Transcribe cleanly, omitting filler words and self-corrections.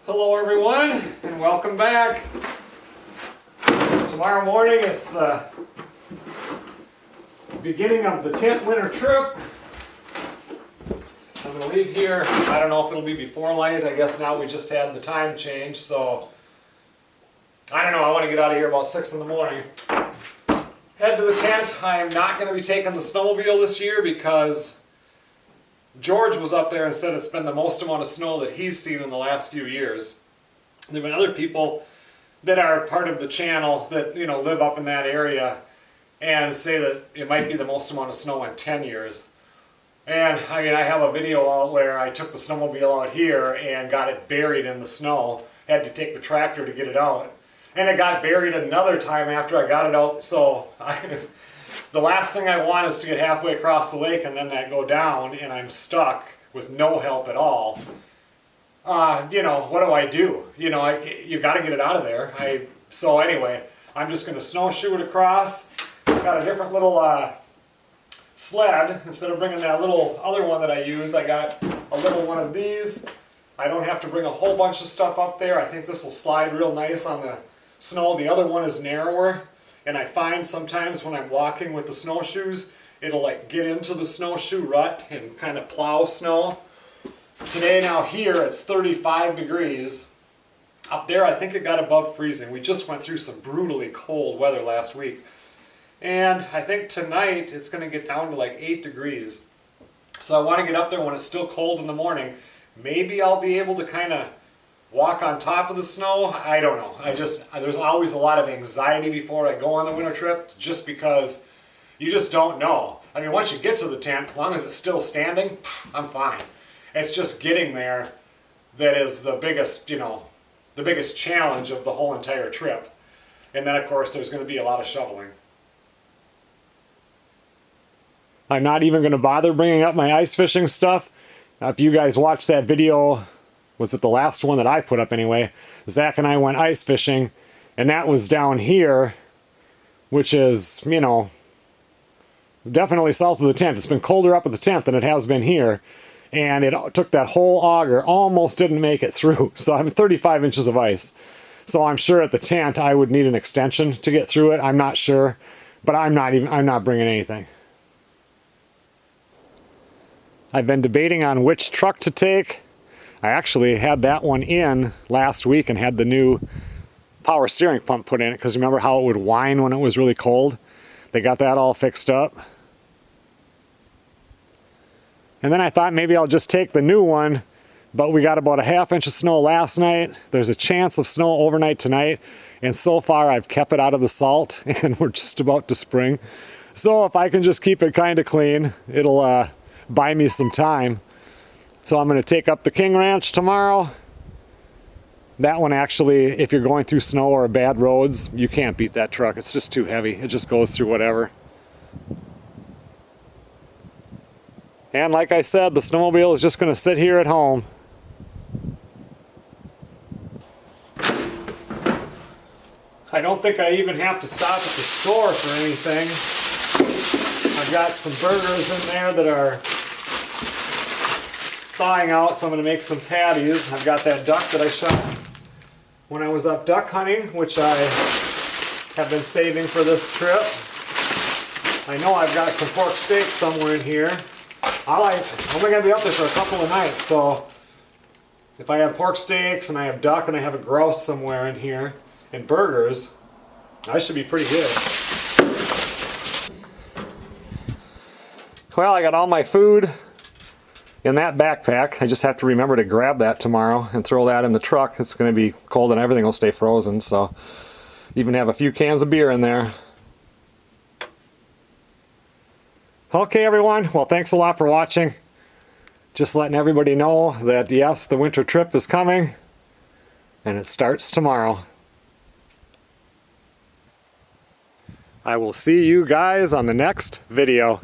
Hello everyone, and welcome back. Tomorrow morning it's the beginning of the 10th winter trip. I'm going to leave here, I don't know if it'll be before light, I guess now we just had the time change, so I don't know, I want to get out of here about 6 in the morning. Head to the tent. I am not going to be taking the snowmobile this year because George was up there and said it's been the most amount of snow that he's seen in the last few years. There have been other people that are part of the channel that, you know, live up in that area and say that it might be the most amount of snow in 10 years. And I mean, I have a video out where I took the snowmobile out here and got it buried in the snow. Had to take the tractor to get it out. And it got buried another time after I got it out, so the last thing I want is to get halfway across the lake and then I go down and I'm stuck with no help at all. You know, what do? You know, you got to get it out of there. So anyway, I'm just going to snowshoe it across. Got a different little sled. Instead of bringing that little other one that I use, I got a little one of these. I don't have to bring a whole bunch of stuff up there. I think this will slide real nice on the snow. The other one is narrower. And I find sometimes when I'm walking with the snowshoes, it'll like get into the snowshoe rut and kind of plow snow. Today now here it's 35 degrees. Up there I think it got above freezing. We just went through some brutally cold weather last week. And I think tonight it's going to get down to like 8 degrees. So I want to get up there when it's still cold in the morning. Maybe I'll be able to kind of walk on top of the snow. I don't know. There's always a lot of anxiety before I go on the winter trip just because you just don't know. I mean, once you get to the tent, as long as it's still standing, I'm fine. It's just getting there that is the biggest, you know, the biggest challenge of the whole entire trip. And then of course there's going to be a lot of shoveling. I'm not even going to bother bringing up my ice fishing stuff. If you guys watched that video, was it the last one that I put up anyway? Zach and I went ice fishing, and that was down here, which is, you know, definitely south of the tent. It's been colder up at the tent than it has been here, and it took that whole auger, almost didn't make it through. So I have 35 inches of ice. So I'm sure at the tent I would need an extension to get through it. I'm not sure, but I'm not bringing anything. I've been debating on which truck to take. I actually had that one in last week and had the new power steering pump put in it because remember how it would whine when it was really cold? They got that all fixed up. And then I thought maybe I'll just take the new one, but we got about a ½ inch of snow last night. There's a chance of snow overnight tonight, and so far I've kept it out of the salt and we're just about to spring. So if I can just keep it kind of clean, it'll buy me some time. So I'm going to take up the King Ranch tomorrow. That one actually, if you're going through snow or bad roads, you can't beat that truck. It's just too heavy. It just goes through whatever. And like I said, the snowmobile is just going to sit here at home. I don't think I even have to stop at the store for anything. I've got some burgers in there that are thawing out, so I'm going to make some patties. I've got that duck that I shot when I was up duck hunting, which I have been saving for this trip. I know I've got some pork steak somewhere in here. I'm only going to be up there for a couple of nights, so if I have pork steaks and I have duck and I have a grouse somewhere in here and burgers, I should be pretty good. Well, I got all my food in that backpack. I just have to remember to grab that tomorrow and throw that in the truck. It's going to be cold and everything will stay frozen, so even have a few cans of beer in there. Okay everyone, well thanks a lot for watching. Just letting everybody know that yes, the winter trip is coming and it starts tomorrow. I will see you guys on the next video.